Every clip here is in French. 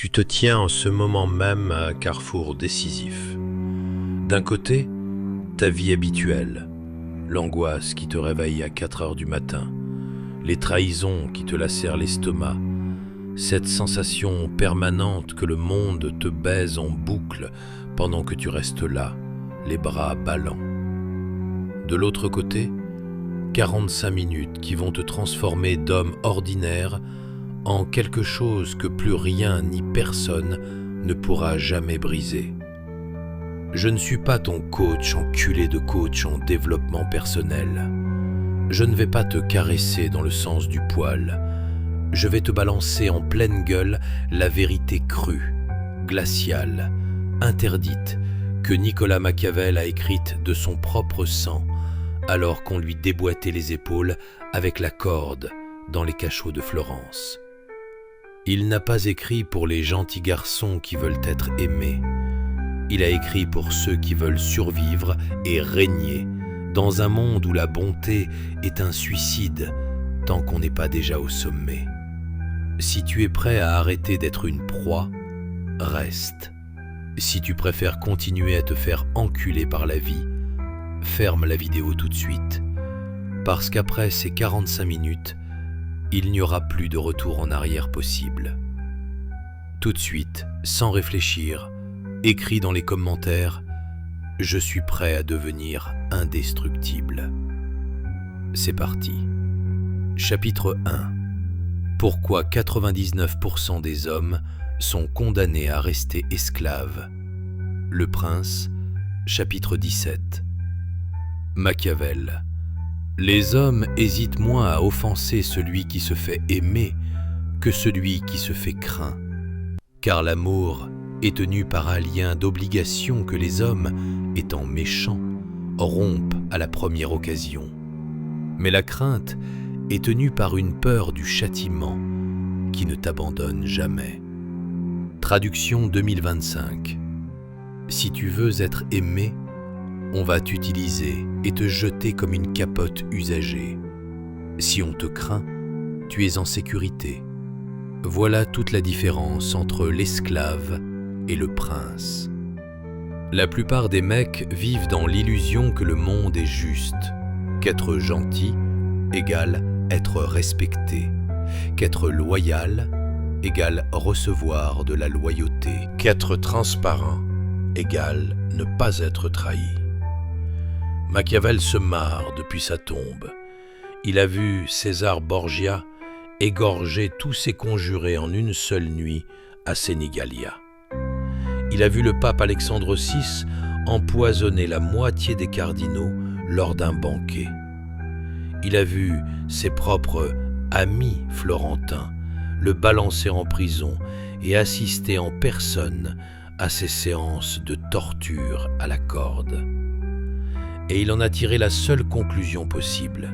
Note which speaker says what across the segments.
Speaker 1: Tu te tiens en ce moment même à un carrefour décisif. D'un côté, ta vie habituelle, l'angoisse qui te réveille à 4 heures du matin, les trahisons qui te lacèrent l'estomac, cette sensation permanente que le monde te baise en boucle pendant que tu restes là, les bras ballants. De l'autre côté, 45 minutes qui vont te transformer d'homme ordinaire en quelque chose que plus rien ni personne ne pourra jamais briser. Je ne suis pas ton coach enculé de coach en développement personnel. Je ne vais pas te caresser dans le sens du poil. Je vais te balancer en pleine gueule la vérité crue, glaciale, interdite, que Nicolas Machiavel a écrite de son propre sang, alors qu'on lui déboîtait les épaules avec la corde dans les cachots de Florence. Il n'a pas écrit pour les gentils garçons qui veulent être aimés. Il a écrit pour ceux qui veulent survivre et régner dans un monde où la bonté est un suicide tant qu'on n'est pas déjà au sommet. Si tu es prêt à arrêter d'être une proie, reste. Si tu préfères continuer à te faire enculer par la vie, ferme la vidéo tout de suite. Parce qu'après ces 45 minutes, il n'y aura plus de retour en arrière possible. Tout de suite, sans réfléchir, écris dans les commentaires « Je suis prêt à devenir indestructible ». C'est parti. Chapitre 1. Pourquoi 99% des hommes sont condamnés à rester esclaves. Le Prince, chapitre 17. Machiavel. Les hommes hésitent moins à offenser celui qui se fait aimer que celui qui se fait craint. Car l'amour est tenu par un lien d'obligation que les hommes, étant méchants, rompent à la première occasion. Mais la crainte est tenue par une peur du châtiment qui ne t'abandonne jamais. Traduction 2025. Si tu veux être aimé, on va t'utiliser et te jeter comme une capote usagée. Si on te craint, tu es en sécurité. Voilà toute la différence entre l'esclave et le prince. La plupart des mecs vivent dans l'illusion que le monde est juste, qu'être gentil égale être respecté, qu'être loyal égale recevoir de la loyauté, qu'être transparent égale ne pas être trahi. Machiavel se marre depuis sa tombe. Il a vu César Borgia égorger tous ses conjurés en une seule nuit à Senigallia. Il a vu le pape Alexandre VI empoisonner la moitié des cardinaux lors d'un banquet. Il a vu ses propres amis florentins le balancer en prison et assister en personne à ses séances de torture à la corde. Et il en a tiré la seule conclusion possible.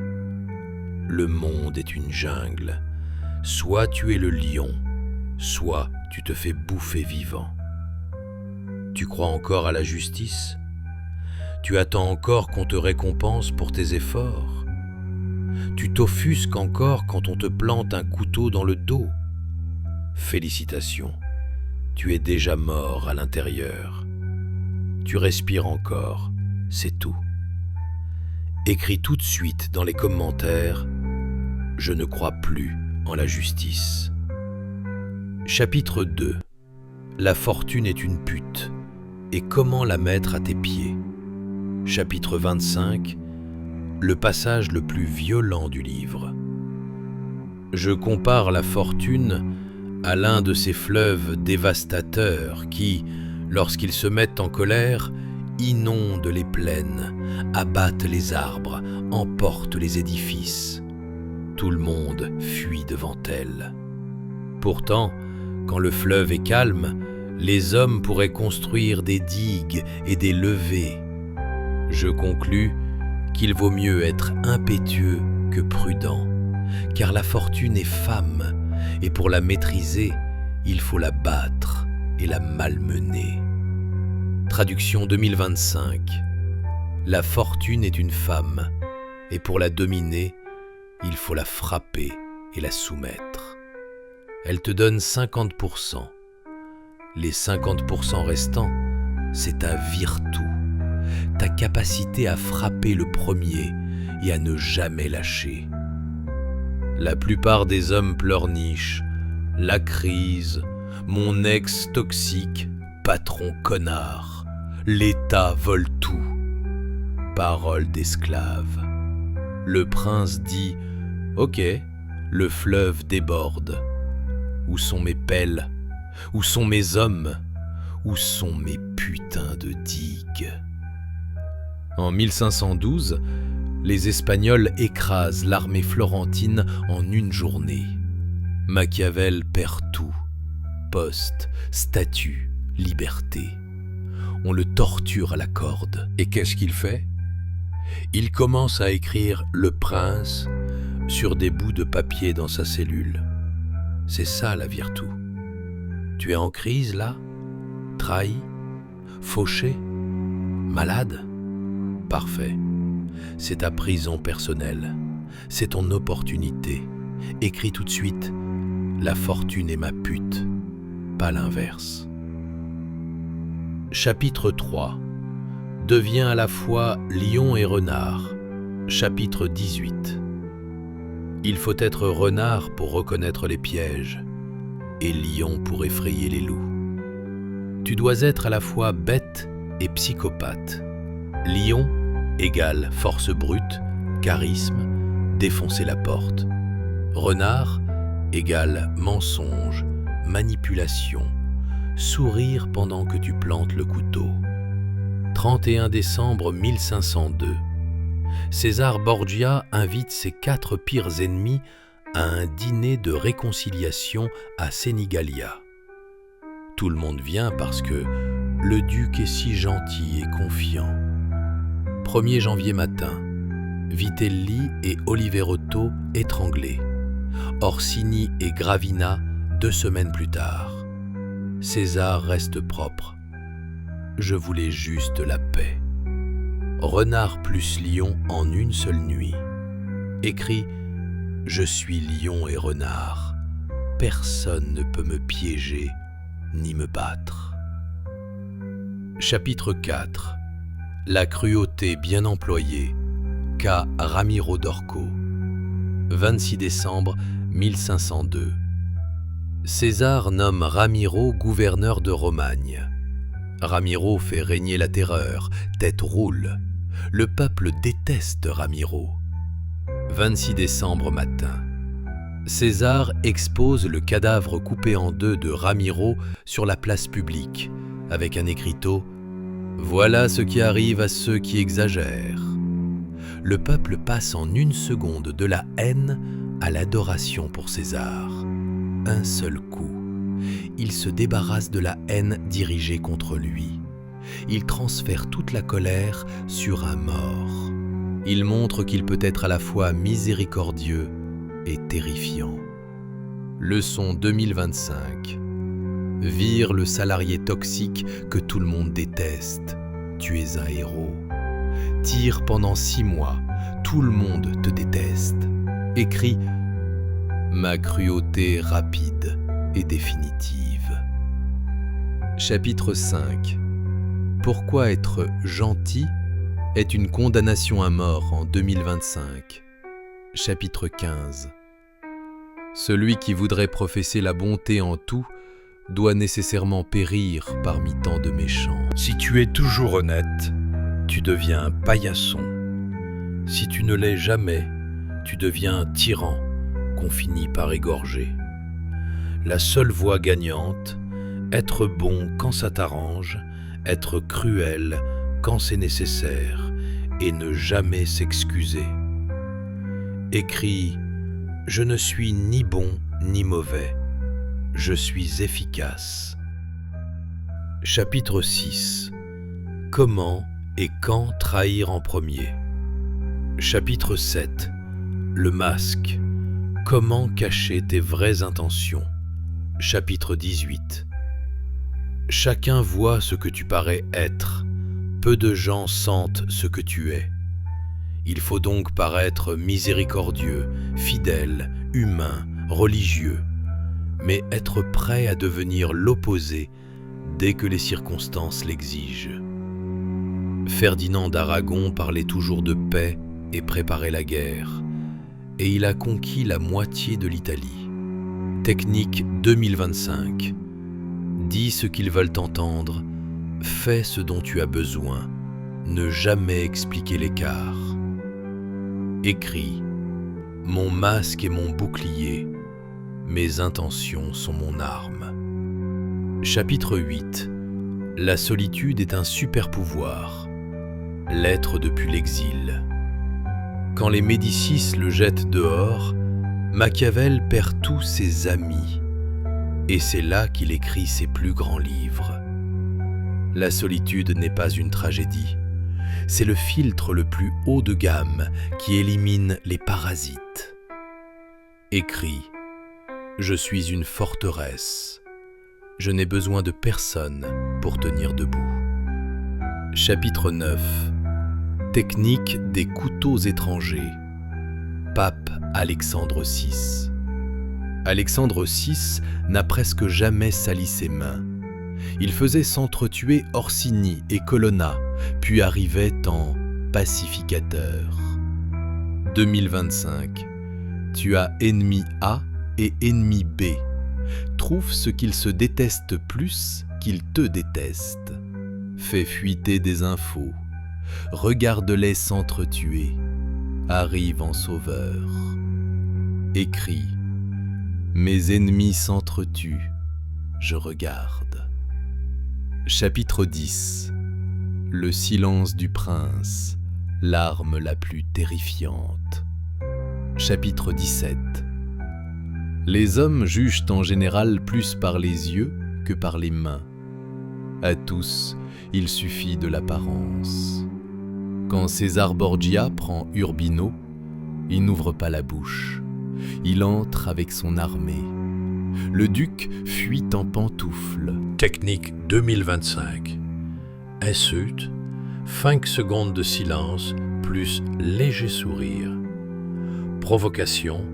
Speaker 1: Le monde est une jungle. Soit tu es le lion, soit tu te fais bouffer vivant. Tu crois encore à la justice? Tu attends encore qu'on te récompense pour tes efforts? Tu t'offusques encore quand on te plante un couteau dans le dos? Félicitations, tu es déjà mort à l'intérieur. Tu respires encore, c'est tout. Écris tout de suite dans les commentaires « Je ne crois plus en la justice ». Chapitre 2. La fortune est une pute. Et comment la mettre à tes pieds? Chapitre 25. Le passage le plus violent du livre. Je compare la fortune à l'un de ces fleuves dévastateurs qui, lorsqu'ils se mettent en colère, inondent les plaines, abattent les arbres, emportent les édifices. Tout le monde fuit devant elle. Pourtant, quand le fleuve est calme, les hommes pourraient construire des digues et des levées. Je conclus qu'il vaut mieux être impétueux que prudent, car la fortune est femme, et pour la maîtriser, il faut la battre et la malmener. Traduction 2025. La fortune est une femme, et pour la dominer, il faut la frapper et la soumettre. Elle te donne 50%. Les 50% restants, c'est ta virtu, ta capacité à frapper le premier et à ne jamais lâcher. La plupart des hommes pleurnichent, la crise, mon ex toxique, patron connard, l'État vole tout. Parole d'esclave. Le prince dit « Ok, le fleuve déborde. Où sont mes pelles? Où sont mes hommes? Où sont mes putains de digues ?» En 1512, les Espagnols écrasent l'armée florentine en une journée. Machiavel perd tout. Poste, statut, liberté. On le torture à la corde. Et qu'est-ce qu'il fait? Il commence à écrire « Le Prince » sur des bouts de papier dans sa cellule. C'est ça la virtu. Tu es en crise là? Trahi? Fauché? Malade? Parfait. C'est ta prison personnelle. C'est ton opportunité. Écris tout de suite « La fortune est ma pute », pas l'inverse. Chapitre 3. Deviens à la fois lion et renard. Chapitre 18. Il faut être renard pour reconnaître les pièges et lion pour effrayer les loups. Tu dois être à la fois bête et psychopathe. Lion égale force brute, charisme, défoncer la porte. Renard égale mensonge, manipulation, sourire pendant que tu plantes le couteau. 31 décembre 1502. César Borgia invite ses 4 pires ennemis à un dîner de réconciliation à Senigallia. Tout le monde vient parce que le duc est si gentil et confiant. 1er janvier matin, Vitelli et Oliverotto étranglés. Orsini et Gravina 2 semaines plus tard. César reste propre. Je voulais juste la paix. Renard plus lion en une seule nuit. Écrit « Je suis lion et renard. Personne ne peut me piéger ni me battre. » Chapitre 4. La cruauté bien employée. Cas Ramiro d'Orco. 26 décembre 1502. César nomme Ramiro gouverneur de Romagne. Ramiro fait régner la terreur, tête roule. Le peuple déteste Ramiro. 26 décembre matin. César expose le cadavre coupé en 2 de Ramiro sur la place publique, avec un écriteau « Voilà ce qui arrive à ceux qui exagèrent ». Le peuple passe en une seconde de la haine à l'adoration pour César. Un seul coup. Il se débarrasse de la haine dirigée contre lui. Il transfère toute la colère sur un mort. Il montre qu'il peut être à la fois miséricordieux et terrifiant. Leçon 2025. Vire le salarié toxique que tout le monde déteste. Tu es un héros. Tire pendant 6 mois. Tout le monde te déteste. Écris « Ma cruauté rapide et définitive ». Chapitre 5. Pourquoi être gentil est une condamnation à mort en 2025. Chapitre 15. Celui qui voudrait professer la bonté en tout doit nécessairement périr parmi tant de méchants. Si tu es toujours honnête, tu deviens un paillasson. Si tu ne l'es jamais, tu deviens un tyran qu'on finit par égorger. La seule voie gagnante, être bon quand ça t'arrange, être cruel quand c'est nécessaire et ne jamais s'excuser. Écris « Je ne suis ni bon ni mauvais, je suis efficace ». Chapitre 6. Comment et quand trahir en premier. Chapitre 7. Le masque. Comment cacher tes vraies intentions. Chapitre 18. Chacun voit ce que tu parais être. Peu de gens sentent ce que tu es. Il faut donc paraître miséricordieux, fidèle, humain, religieux, mais être prêt à devenir l'opposé dès que les circonstances l'exigent. Ferdinand d'Aragon parlait toujours de paix et préparait la guerre, et il a conquis la moitié de l'Italie. Technique 2025. Dis ce qu'ils veulent entendre, fais ce dont tu as besoin, ne jamais expliquer l'écart. Écris. Mon masque est mon bouclier, mes intentions sont mon arme. Chapitre 8. La solitude est un super pouvoir. L'être depuis l'exil. Quand les Médicis le jettent dehors, Machiavel perd tous ses amis, et c'est là qu'il écrit ses plus grands livres. La solitude n'est pas une tragédie, c'est le filtre le plus haut de gamme qui élimine les parasites. Écris, je suis une forteresse, je n'ai besoin de personne pour tenir debout. Chapitre 9. Technique des couteaux étrangers. Pape Alexandre VI. Alexandre VI n'a presque jamais sali ses mains. Il faisait s'entretuer Orsini et Colonna, puis arrivait en pacificateur. 2025. Tu as ennemi A et ennemi B. Trouve ce qu'ils se détestent plus qu'ils te détestent. Fais fuiter des infos. Regarde-les s'entretuer. Arrive en sauveur. Écris. Mes ennemis s'entretuent. Je regarde. Chapitre 10. Le silence du prince, l'arme la plus terrifiante. Chapitre 17. Les hommes jugent en général plus par les yeux que par les mains. À tous, il suffit de l'apparence. Quand César Borgia prend Urbino, il n'ouvre pas la bouche. Il entre avec son armée. Le duc fuit en pantoufles. Technique 2025. Insulte, 5 secondes de silence plus léger sourire. Provocation,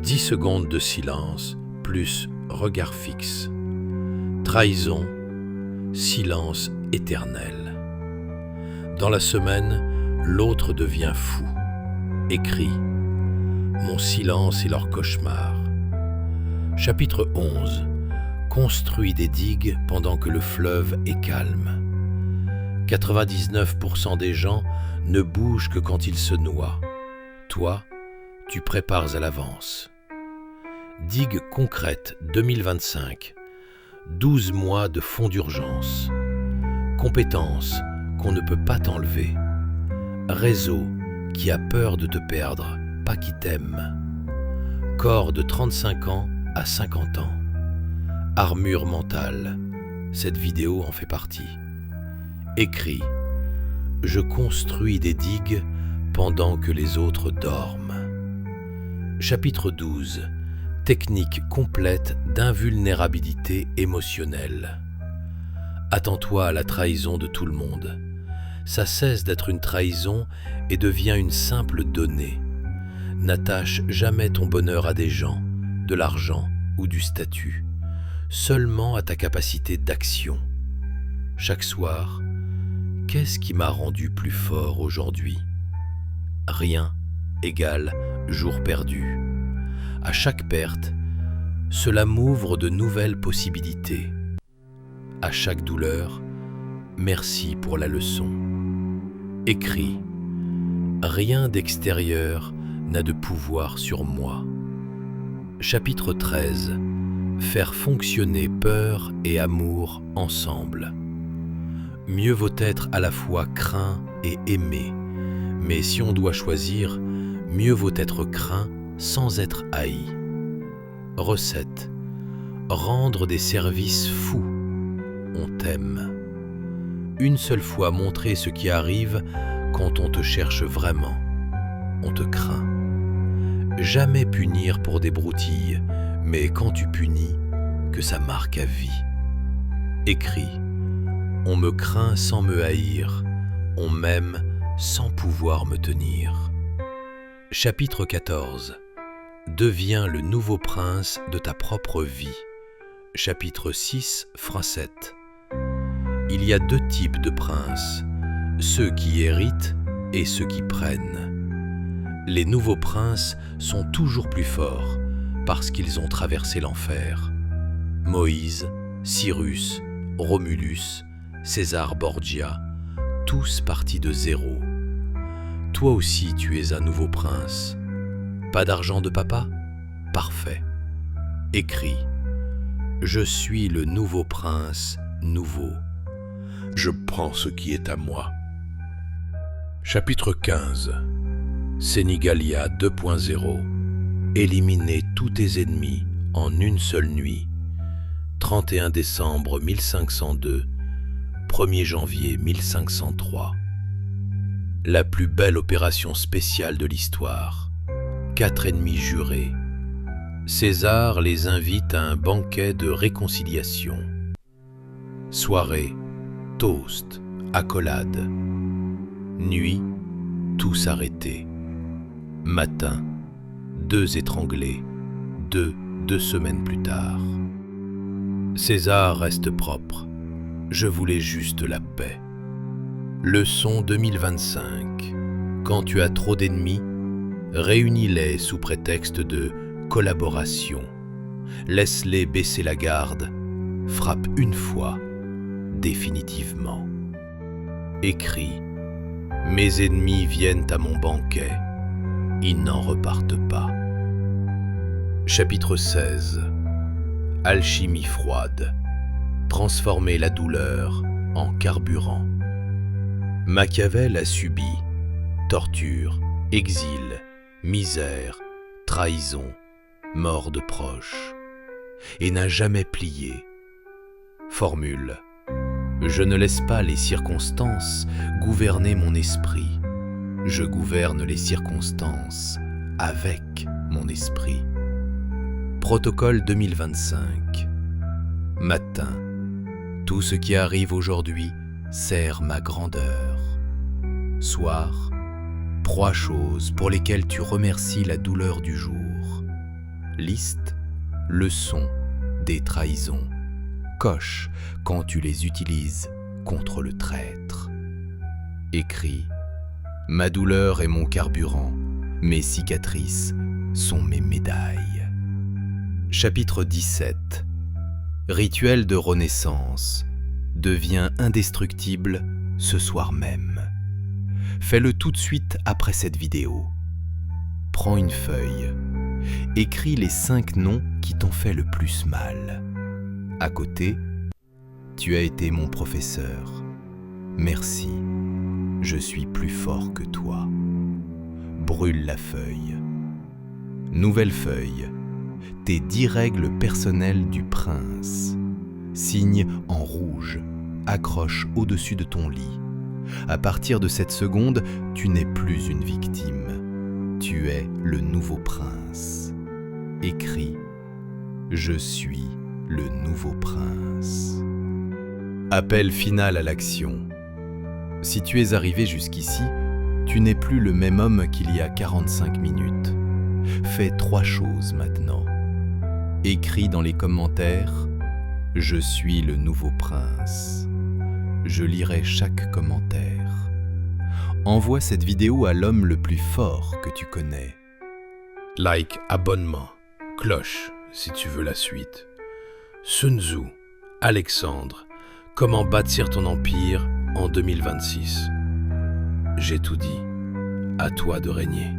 Speaker 1: 10 secondes de silence plus regard fixe. Trahison, silence éternel. Dans la semaine, l'autre devient fou. Écrit. Mon silence est leur cauchemar. Chapitre 11. Construis des digues pendant que le fleuve est calme. 99% des gens ne bougent que quand ils se noient. Toi, tu prépares à l'avance. Digue concrète 2025. 12 mois de fonds d'urgence. Compétences qu'on ne peut pas t'enlever. Réseau qui a peur de te perdre, pas qui t'aime. Corps de 35 ans à 50 ans. Armure mentale. Cette vidéo en fait partie. Écris. Je construis des digues pendant que les autres dorment. Chapitre 12. Technique complète d'invulnérabilité émotionnelle. Attends-toi à la trahison de tout le monde. Ça cesse d'être une trahison et devient une simple donnée. N'attache jamais ton bonheur à des gens, de l'argent ou du statut, seulement à ta capacité d'action. Chaque soir, qu'est-ce qui m'a rendu plus fort aujourd'hui? Rien égale jour perdu. À chaque perte, cela m'ouvre de nouvelles possibilités. À chaque douleur, merci pour la leçon. Écris. Rien d'extérieur n'a de pouvoir sur moi. Chapitre 13. Faire fonctionner peur et amour ensemble. Mieux vaut être à la fois craint et aimé, mais si on doit choisir, mieux vaut être craint sans être haï. Recette. Rendre des services fous. On t'aime. Une seule fois montrer ce qui arrive quand on te cherche vraiment. On te craint. Jamais punir pour des broutilles, mais quand tu punis, que ça marque à vie. Écris. On me craint sans me haïr. On m'aime sans pouvoir me tenir. Chapitre 14. Deviens le nouveau prince de ta propre vie. Chapitre 6, frein 7. Il y a deux types de princes, ceux qui héritent et ceux qui prennent. Les nouveaux princes sont toujours plus forts parce qu'ils ont traversé l'enfer. Moïse, Cyrus, Romulus, César Borgia, tous partis de zéro. Toi aussi tu es un nouveau prince. Pas d'argent de papa? Parfait. Écris. Je suis le nouveau prince nouveau. Je prends ce qui est à moi. Chapitre 15. Sénégalia 2.0. Éliminer tous tes ennemis en une seule nuit. 31 décembre 1502, 1er janvier 1503. La plus belle opération spéciale de l'histoire. 4 ennemis jurés. César les invite à un banquet de réconciliation. Soirée, toast, accolade. Nuit, tous arrêtés. Matin, 2 étranglés, 2 semaines plus tard. César reste propre. Je voulais juste la paix. Leçon 2025. Quand tu as trop d'ennemis, réunis-les sous prétexte de collaboration. Laisse-les baisser la garde. Frappe une fois, définitivement. Écris. Mes ennemis viennent à mon banquet. Ils n'en repartent pas. Chapitre 16. Alchimie froide. Transformer la douleur en carburant. Machiavel a subi torture, exil, misère, trahison, mort de proches, et n'a jamais plié. Formule. Je ne laisse pas les circonstances gouverner mon esprit. Je gouverne les circonstances avec mon esprit. Protocole 2025. Matin. Tout ce qui arrive aujourd'hui sert ma grandeur. Soir. 3 choses pour lesquelles tu remercies la douleur du jour. Liste. Leçon des trahisons. Coche quand tu les utilises contre le traître. Écris. Ma douleur est mon carburant. Mes cicatrices sont mes médailles. Chapitre 17. Rituel de renaissance. Deviens indestructible ce soir même. Fais-le tout de suite après cette vidéo. Prends une feuille. Écris les 5 noms qui t'ont fait le plus mal. À côté, tu as été mon professeur. Merci. Je suis plus fort que toi. Brûle la feuille. Nouvelle feuille. Tes 10 règles personnelles du prince. Signe en rouge. Accroche au-dessus de ton lit. À partir de cette seconde, tu n'es plus une victime. Tu es le nouveau prince. Écris. Je suis le nouveau prince. Appel final à l'action. Si tu es arrivé jusqu'ici, tu n'es plus le même homme qu'il y a 45 minutes. Fais 3 choses maintenant. Écris dans les commentaires « Je suis le nouveau prince ». Je lirai chaque commentaire. Envoie cette vidéo à l'homme le plus fort que tu connais. Like, abonnement, cloche si tu veux la suite. Sun Tzu, Alexandre, comment bâtir ton empire en 2026. J'ai tout dit, à toi de régner.